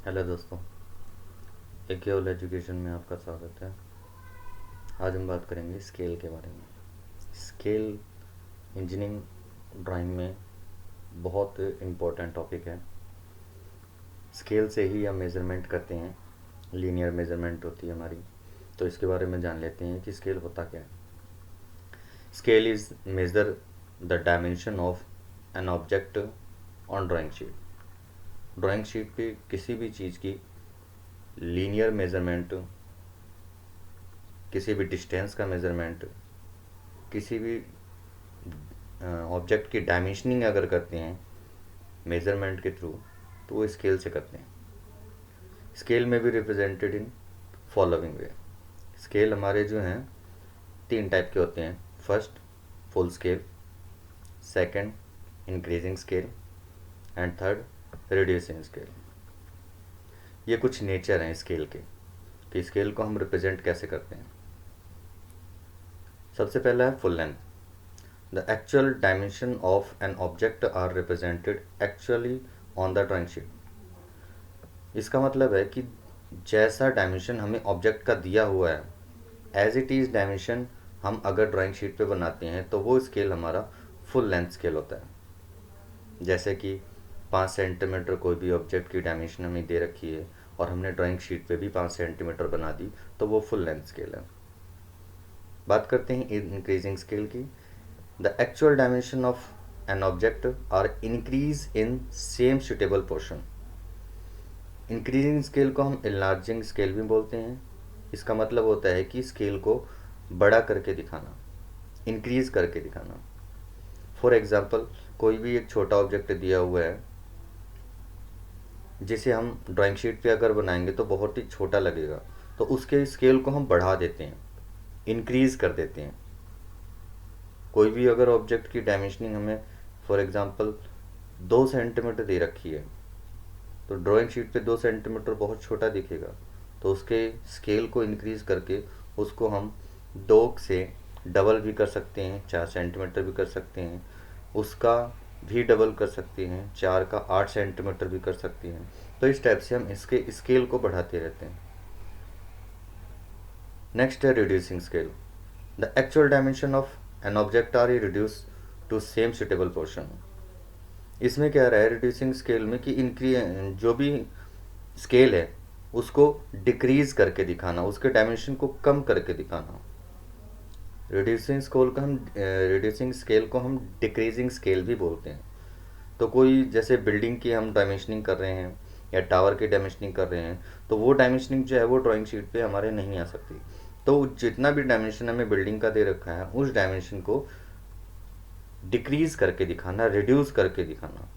Hello दोस्तों, एक केवल एजुकेशन में आपका स्वागत है। आज हम बात करेंगे स्केल के बारे में। स्केल इंजीनियरिंग ड्राइंग में बहुत इम्पोर्टेंट टॉपिक है। स्केल से ही हम मेज़रमेंट करते हैं, लीनियर मेज़रमेंट होती है हमारी। तो इसके बारे में जान लेते हैं कि स्केल होता क्या है। Scale is measure the dimension of an object on drawing sheet. Drawing sheet पे किसी भी चीज़ की लीनियर मेज़रमेंट, किसी भी डिस्टेंस का मेज़रमेंट, किसी भी ऑब्जेक्ट की डायमेंशनिंग अगर करते हैं मेज़रमेंट के थ्रू, तो वो स्केल से करते हैं। स्केल में भी represented in following way. Scale हमारे जो हैं 3 टाइप के होते हैं। First, full scale. Second, increasing scale. And third, reducing scale. ये कुछ नेचर हैं स्केल के, कि स्केल को हम रिप्रेजेंट कैसे करते हैं। सबसे पहला है full length. The actual dimension of an object are represented actually on the drawing sheet. इसका मतलब है कि जैसा डायमेंशन हमें ऑब्जेक्ट का दिया हुआ है, एज इट इज़ डायमेंशन हम अगर ड्राइंग शीट पे बनाते हैं तो वो स्केल हमारा फुल लेंथ स्केल होता है। जैसे कि 5 सेंटीमीटर कोई भी ऑब्जेक्ट की डायमेंशन हमें दे रखी है और हमने ड्राइंग शीट पे भी 5 सेंटीमीटर बना दी, तो वो फुल लेंथ स्केल है। बात करते हैं इंक्रीजिंग स्केल की। The actual dimension of an object are increase in same suitable portion. Increasing scale को हम enlarging स्केल भी बोलते हैं। इसका मतलब होता है कि स्केल को बड़ा करके दिखाना, इंक्रीज करके दिखाना। फॉर एग्जाम्पल, कोई भी एक छोटा ऑब्जेक्ट दिया हुआ है जिसे हम ड्राइंग शीट पे अगर बनाएंगे तो बहुत ही छोटा लगेगा, तो उसके स्केल को हम बढ़ा देते हैं, इंक्रीज कर देते हैं। कोई भी अगर ऑब्जेक्ट की डायमेंशनिंग हमें फॉर एग्जांपल 2 सेंटीमीटर दे रखी है, तो ड्राइंग शीट पे 2 सेंटीमीटर बहुत छोटा दिखेगा, तो उसके स्केल को इंक्रीज करके उसको हम 2 से डबल भी कर सकते हैं, 4 सेंटीमीटर भी कर सकते हैं, उसका भी डबल कर सकते हैं, 4 का 8 सेंटीमीटर भी कर सकते हैं। तो इस टाइप से हम इसके स्केल को बढ़ाते रहते हैं। नेक्स्ट है reducing scale. The actual dimension of an object are reduce to same suitable portion. इसमें क्या रहा है रिड्यूसिंग स्केल में कि इनकी जो भी स्केल है उसको डिक्रीज करके दिखाना, उसके डायमेंशन को कम करके दिखाना। रिड्यूसिंग स्केल को हम डिक्रीजिंग स्केल भी बोलते हैं। तो कोई जैसे बिल्डिंग की हम डायमेंशनिंग कर रहे हैं या टावर की डायमेंशनिंग कर रहे हैं, तो वो डायमेंशनिंग जो है वो ड्राइंग शीट पे हमारे नहीं आ सकती। तो जितना भी डायमेंशन हमें बिल्डिंग का दे रखा है उस डायमेंशन को डिक्रीज करके दिखाना, रिड्यूस करके दिखाना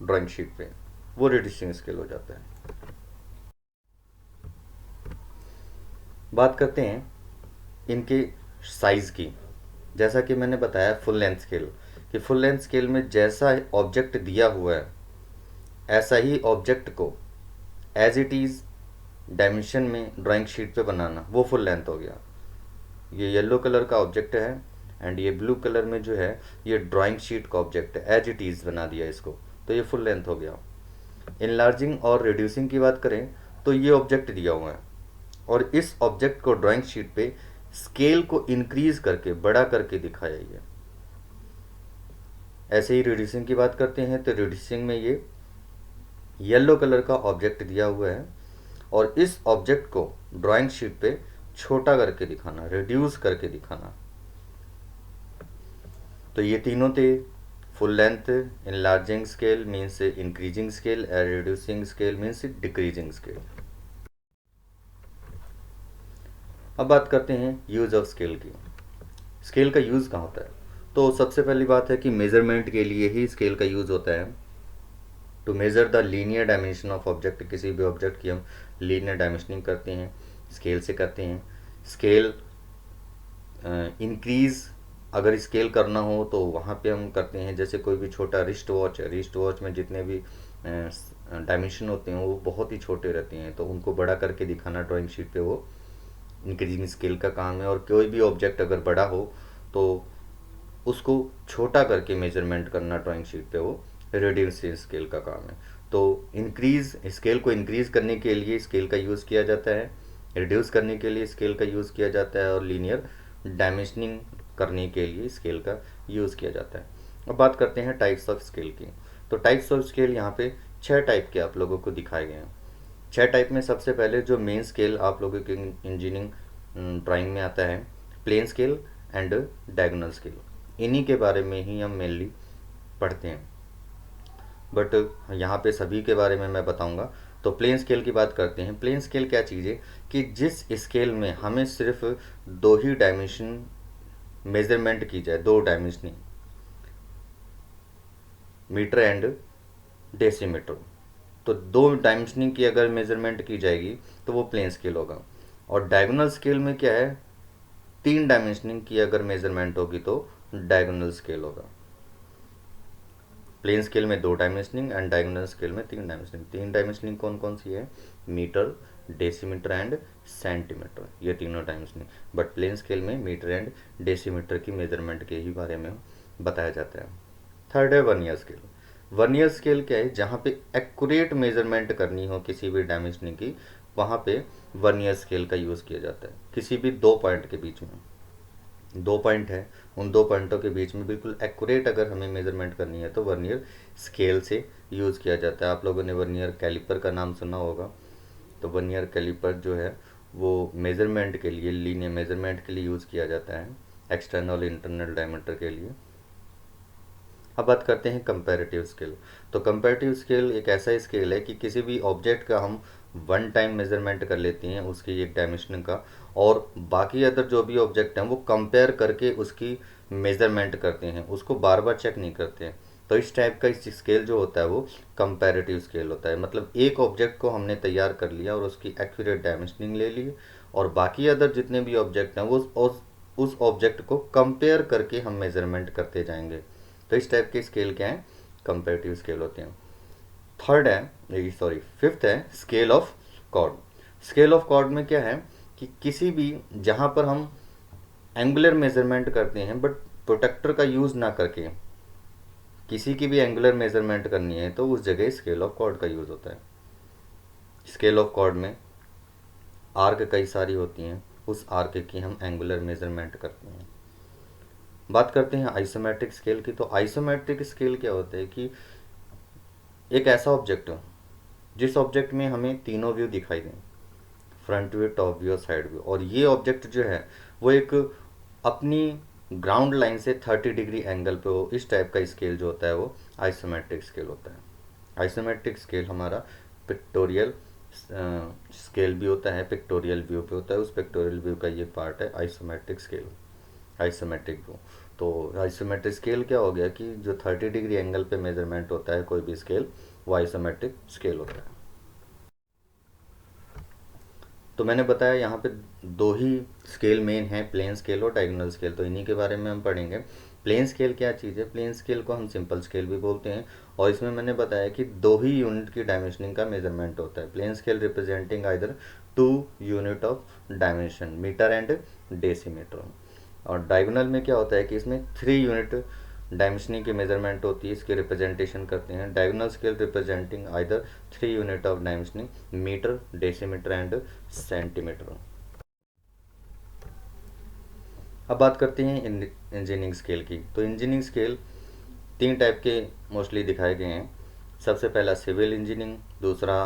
ड्राइंग शीट पे, वो रिड्यूसिंग स्केल हो जाता है। बात करते हैं इनके साइज़ की। जैसा कि मैंने बताया फुल लेंथ स्केल, कि फुल लेंथ स्केल में जैसा ऑब्जेक्ट दिया हुआ है ऐसा ही ऑब्जेक्ट को एज इट इज़ डायमेंशन में ड्राइंग शीट पे बनाना, वो फुल लेंथ हो गया। ये येलो कलर का ऑब्जेक्ट है एंड ये ब्लू कलर में जो है ये ड्राइंग शीट का ऑब्जेक्ट है, एज इट इज़ बना दिया इसको, तो ये फुल लेंथ हो गया। इनलार्जिंग और रिड्यूसिंग की बात करें तो ये ऑब्जेक्ट दिया हुआ है और इस ऑब्जेक्ट को ड्राइंग शीट पे स्केल को इंक्रीज करके, बड़ा करके दिखाया गया। ऐसे ही रिड्यूसिंग की बात करते हैं तो रिड्यूसिंग में ये येलो कलर का ऑब्जेक्ट दिया हुआ है और इस ऑब्जेक्ट को ड्राइंग शीट पे छोटा करके दिखाना, रिड्यूस करके दिखाना। तो ये तीनों थे full length, enlarging scale means increasing scale, reducing scale means decreasing scale. अब बात करते हैं यूज़ ऑफ स्केल की। स्केल का यूज़ कहाँ होता है? तो सबसे पहली बात है कि मेज़रमेंट के लिए ही स्केल का यूज़ होता है। To measure the linear dimension of object, किसी भी ऑब्जेक्ट की हम लीनियर डायमेंशनिंग करते हैं स्केल से करते हैं। स्केल इंक्रीज़ अगर स्केल करना हो तो वहाँ पे हम करते हैं, जैसे कोई भी छोटा रिस्ट वॉच है, रिस्ट वॉच में जितने भी डायमेंशन होते हैं वो बहुत ही छोटे रहते हैं, तो उनको बड़ा करके दिखाना ड्राइंग शीट पे वो इंक्रीजिंग स्केल का काम है। और कोई भी ऑब्जेक्ट अगर बड़ा हो तो उसको छोटा करके मेजरमेंट करना ड्राइंग शीट पे वो रिड्यूसिंग स्केल का काम है। तो इंक्रीज स्केल को इंक्रीज करने के लिए स्केल का यूज़ किया जाता है, रिड्यूस करने के लिए स्केल का यूज़ किया जाता है, और लीनियर डायमेंशनिंग करने के लिए स्केल का यूज़ किया जाता है। अब बात करते हैं टाइप्स ऑफ स्केल की। तो टाइप्स ऑफ स्केल यहाँ पे 6 टाइप के आप लोगों को दिखाए गए हैं। 6 टाइप में सबसे पहले जो मेन स्केल आप लोगों के इंजीनियरिंग ड्राइंग में आता है, plain scale and diagonal scale. इन्हीं के बारे में ही हम मेनली पढ़ते हैं, बट यहाँ पे सभी के बारे में मैं बताऊँगा। तो प्लेन स्केल की बात करते हैं। प्लेन स्केल क्या चीज़ है कि जिस स्केल में हमें सिर्फ 2 ही डायमेंशन मेजरमेंट की जाए, 2 डायमेंशनिंग, मीटर एंड डेसीमीटर। तो 2 डायमेंशनिंग की अगर मेजरमेंट की जाएगी तो वो प्लेन स्केल होगा। और डायगोनल स्केल में क्या है, 3 डायमेंशनिंग की अगर मेजरमेंट होगी तो डायगोनल स्केल होगा। प्लेन स्केल में 2 डायमेंशनिंग एंड डायगोनल स्केल में 3 डायमेंशनिंग। 3 डायमेंशनिंग कौन कौन सी है, मीटर, डेसीमीटर एंड सेंटीमीटर, ये तीनों डायमेंशनिंग। बट प्लेन स्केल में मीटर एंड डेसीमीटर की मेजरमेंट के ही बारे में बताया जाता है। थर्ड है वर्नियर स्केल। वर्नियर स्केल क्या है, जहाँ पे एक्यूरेट मेजरमेंट करनी हो किसी भी डायमेंशनिंग की, वहाँ पे वर्नियर स्केल का यूज़ किया जाता है। किसी भी 2 पॉइंट के बीच में, 2 पॉइंट है, उन 2 पॉइंटों के बीच में बिल्कुल एक्यूरेट अगर हमें मेजरमेंट करनी है तो वर्नियर स्केल से यूज़ किया जाता है। आप लोगों ने वर्नियर कैलिपर का नाम सुना होगा। तो वर्नियर कैलिपर जो है वो मेजरमेंट के लिए, लीनियर मेजरमेंट के लिए यूज़ किया जाता है, एक्सटर्नल इंटरनल डायमीटर के लिए। अब बात करते हैं कंपैरेटिव स्केल। तो कंपैरेटिव स्केल एक ऐसा स्केल है कि किसी भी ऑब्जेक्ट का हम 1 टाइम मेजरमेंट कर लेते हैं उसकी एक डायमेंशन का, और बाकी अदर जो भी ऑब्जेक्ट हैं वो कंपेयर करके उसकी मेजरमेंट करते हैं, उसको बार बार चेक नहीं करते हैं। तो इस टाइप का इस स्केल जो होता है वो कंपैरेटिव स्केल होता है। मतलब एक ऑब्जेक्ट को हमने तैयार कर लिया और उसकी एक्यूरेट डायमेंशनिंग ले ली, और बाकी अदर जितने भी ऑब्जेक्ट हैं वो उस ऑब्जेक्ट को कंपेयर करके हम मेजरमेंट करते जाएंगे। तो इस टाइप के स्केल क्या है, कंपैरेटिव स्केल होते हैं। फिफ्थ है scale of chord. Scale of chord में क्या है कि किसी भी, जहाँ पर हम एंगुलर मेजरमेंट करते हैं बट प्रोटेक्टर का यूज़ ना करके किसी की भी एंगुलर मेजरमेंट करनी है, तो उस जगह स्केल ऑफ कॉर्ड का यूज़ होता है। स्केल ऑफ कॉर्ड में आर्क कई सारी होती हैं, उस आर्क की हम एंगुलर मेजरमेंट करते हैं। बात करते हैं आइसोमेट्रिक स्केल की। तो आइसोमेट्रिक स्केल क्या होता है कि एक ऐसा ऑब्जेक्ट हो जिस ऑब्जेक्ट में हमें तीनों व्यू दिखाई दें, फ्रंट व्यू, टॉप व्यू और साइड व्यू, और ये ऑब्जेक्ट जो है वो एक अपनी ग्राउंड लाइन से 30 डिग्री एंगल पे हो। इस टाइप का स्केल जो होता है वो आइसोमेट्रिक स्केल होता है। आइसोमेट्रिक स्केल हमारा पिक्टोरियल स्केल भी होता है, पिक्टोरियल व्यू पे होता है। उस पिक्टोरियल व्यू का ये पार्ट है आइसोमेट्रिक स्केल, आइसोमेट्रिक व्यू। तो आइसोमेट्रिक स्केल क्या हो गया कि जो 30 डिग्री एंगल पे मेजरमेंट होता है कोई भी स्केल, वो आइसोमेट्रिक स्केल होता है। तो मैंने बताया यहाँ पे 2 ही स्केल मेन हैं, प्लेन स्केल और डायगोनल स्केल। तो इन्हीं के बारे में हम पढ़ेंगे। प्लेन स्केल क्या चीज़ है, प्लेन स्केल को हम सिंपल स्केल भी बोलते हैं, और इसमें मैंने बताया कि 2 ही यूनिट की डायमेंशनिंग का मेजरमेंट होता है। Plain scale representing either 2 unit of dimension, metre and decimetre. और डायगोनल में क्या होता है कि इसमें 3 यूनिट डायमेंशनिंग की मेजरमेंट होती है, इसकी रिप्रेजेंटेशन करते हैं। Diagonal scale representing either 3 unit of dimensioning, metre, decimetre and centimetre. अब बात करते हैं इंजीनियरिंग स्केल की। तो इंजीनियरिंग स्केल 3 टाइप के मोस्टली दिखाए गए हैं। सबसे पहला सिविल इंजीनियरिंग, दूसरा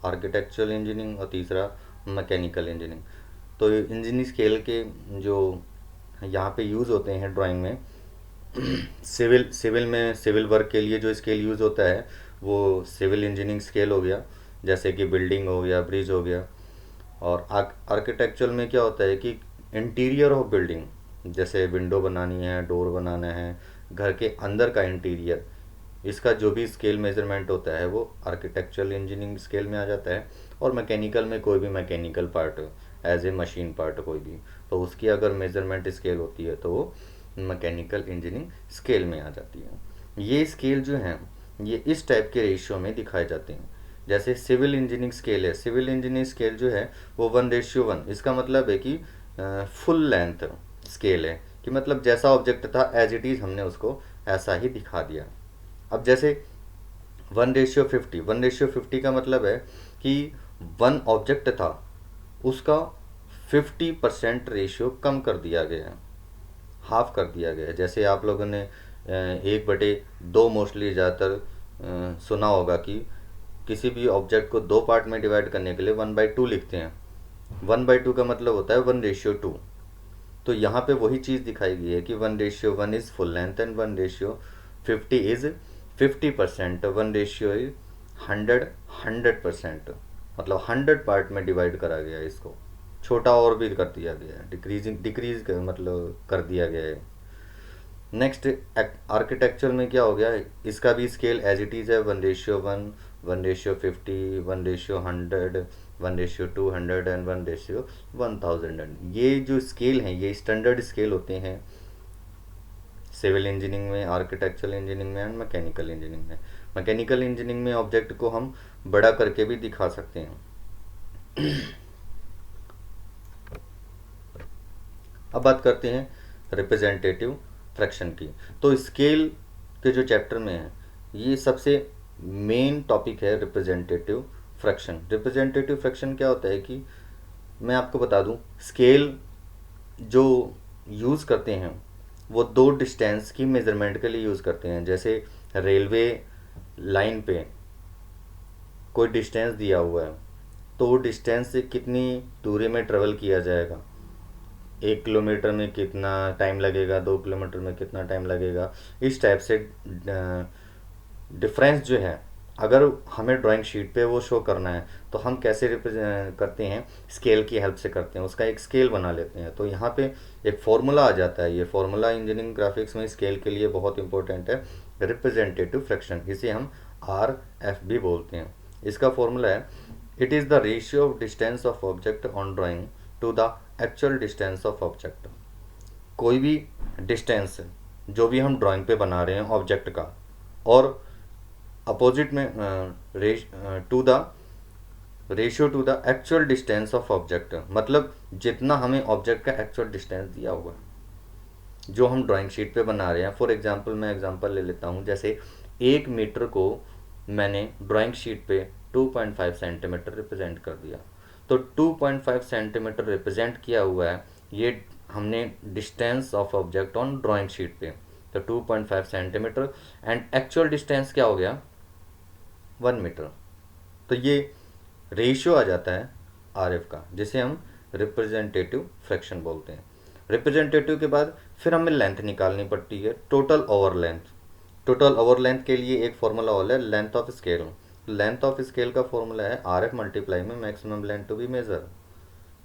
आर्किटेक्चरल इंजीनियरिंग और तीसरा मैकेनिकल इंजीनियरिंग। तो इंजीनियरिंग स्केल के जो यहाँ पे यूज़ होते हैं ड्राइंग में, सिविल में सिविल वर्क के लिए जो स्केल यूज़ होता है वो सिविल इंजीनियरिंग स्केल हो गया, जैसे कि बिल्डिंग हो गया, ब्रिज हो गया। और आर्किटेक्चरल में क्या होता है कि इंटीरियर ऑफ बिल्डिंग, जैसे विंडो बनानी है, डोर बनाना है, घर के अंदर का इंटीरियर, इसका जो भी स्केल मेजरमेंट होता है वो आर्किटेक्चरल इंजीनियरिंग स्केल में आ जाता है। और मैकेनिकल में कोई भी mechanical part as a machine part कोई भी, तो उसकी अगर मेजरमेंट स्केल होती है तो वो मैकेनिकल इंजीनियरिंग स्केल में आ जाती है। ये स्केल जो हैं ये इस टाइप के रेशियो में दिखाए जाते हैं। जैसे सिविल इंजीनियरिंग स्केल है, सिविल इंजीनियरिंग स्केल जो है वो 1:1। इसका मतलब है कि फुल लेंथ स्केल है, कि मतलब जैसा ऑब्जेक्ट था एज इट इज़ हमने उसको ऐसा ही दिखा दिया। अब जैसे 1:50, 1:50 का मतलब है कि वन ऑब्जेक्ट था, उसका 50% रेशियो कम कर दिया गया है, हाफ कर दिया गया है। जैसे आप लोगों ने 1/2 मोस्टली ज़्यादातर सुना होगा कि किसी भी ऑब्जेक्ट को दो पार्ट में डिवाइड करने के लिए 1/2 लिखते हैं। 1/2 का मतलब होता है 1:2। तो यहाँ पे वही चीज़ दिखाई गई है कि 1:1 is full length and 1:50 is 50%, 1:100 100%, मतलब 100 पार्ट में डिवाइड करा गया है इसको। छोटा और भी कर दिया गया है, डिक्रीज मतलब कर दिया गया है। नेक्स्ट आर्किटेक्चर में क्या हो गया, इसका भी स्केल एज इट इज़ है 1:1, 1:50, 1:100, 1:200 एंड 1:1000। ये जो स्केल हैं ये स्टैंडर्ड स्केल होते हैं सिविल इंजीनियरिंग में, आर्किटेक्चरल इंजीनियरिंग में एंड मैकेनिकल इंजीनियरिंग में। मैकेनिकल इंजीनियरिंग में ऑब्जेक्ट को हम बड़ा करके भी दिखा सकते हैं। अब बात करते हैं रिप्रेजेंटेटिव फ्रैक्शन की। तो स्केल के जो चैप्टर में है ये सबसे मेन टॉपिक है रिप्रेजेंटेटिव फ्रैक्शन। रिप्रेजेंटेटिव फ्रैक्शन क्या होता है कि मैं आपको बता दूं, स्केल जो यूज़ करते हैं वो दो डिस्टेंस की मेज़रमेंट के लिए यूज़ करते हैं। जैसे रेलवे लाइन पे कोई डिस्टेंस दिया हुआ है तो वो डिस्टेंस से कितनी दूरी में ट्रेवल किया जाएगा, 1 किलोमीटर में कितना टाइम लगेगा, 2 किलोमीटर में कितना टाइम लगेगा, इस टाइप से डिफरेंस जो है अगर हमें ड्राइंग शीट पे वो शो करना है तो हम कैसे रिप्रेजेंट करते हैं, स्केल की हेल्प से करते हैं, उसका एक स्केल बना लेते हैं। तो यहाँ पे एक फॉर्मूला आ जाता है, ये फॉर्मूला इंजीनियरिंग ग्राफिक्स में स्केल के लिए बहुत इंपॉर्टेंट है, रिप्रेजेंटेटिव फ्रैक्शन, इसे हम RF भी बोलते हैं। इसका फॉर्मूला है, it is the ratio of distance of object on drawing to the actual distance of object. कोई भी डिस्टेंस जो भी हम ड्राइंग पे बना रहे हैं ऑब्जेक्ट का, और अपोजिट में to the ratio to the actual distance of object, मतलब जितना हमें ऑब्जेक्ट का एक्चुअल डिस्टेंस दिया हुआ है जो हम ड्राइंग शीट पे बना रहे हैं। फॉर एग्जांपल मैं एग्जांपल ले लेता हूँ, जैसे 1 मीटर को मैंने ड्राइंग शीट पे 2.5 सेंटीमीटर रिप्रेजेंट कर दिया। तो 2.5 सेंटीमीटर रिप्रेजेंट किया हुआ है, ये हमने distance of object on drawing sheet पे। तो 2.5 सेंटीमीटर एंड एक्चुअल डिस्टेंस क्या हो गया, 1 मीटर। तो ये रेशियो आ जाता है RF का, जिसे हम रिप्रेजेंटेटिव फ्रैक्शन बोलते हैं। रिप्रेजेंटेटिव के बाद फिर हमें लेंथ निकालनी पड़ती है, total over length. Total over length के लिए एक फॉर्मूला होता है length of scale. Length of scale का फॉर्मूला है RF मल्टीप्लाई में maximum length to be measure.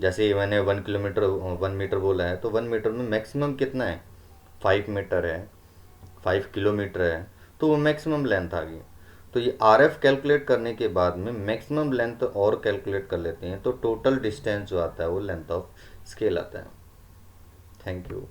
जैसे मैंने 1 किलोमीटर 1 मीटर बोला है, तो 1 मीटर में मैक्सिमम कितना है, 5 मीटर है, 5 किलोमीटर है, तो वो मैक्सिमम लेंथ आ गई। तो ये RF कैलकुलेट करने के बाद में मैक्सिमम लेंथ और कैलकुलेट कर लेते हैं, तो टोटल डिस्टेंस जो आता है वो लेंथ ऑफ स्केल आता है। Thank you.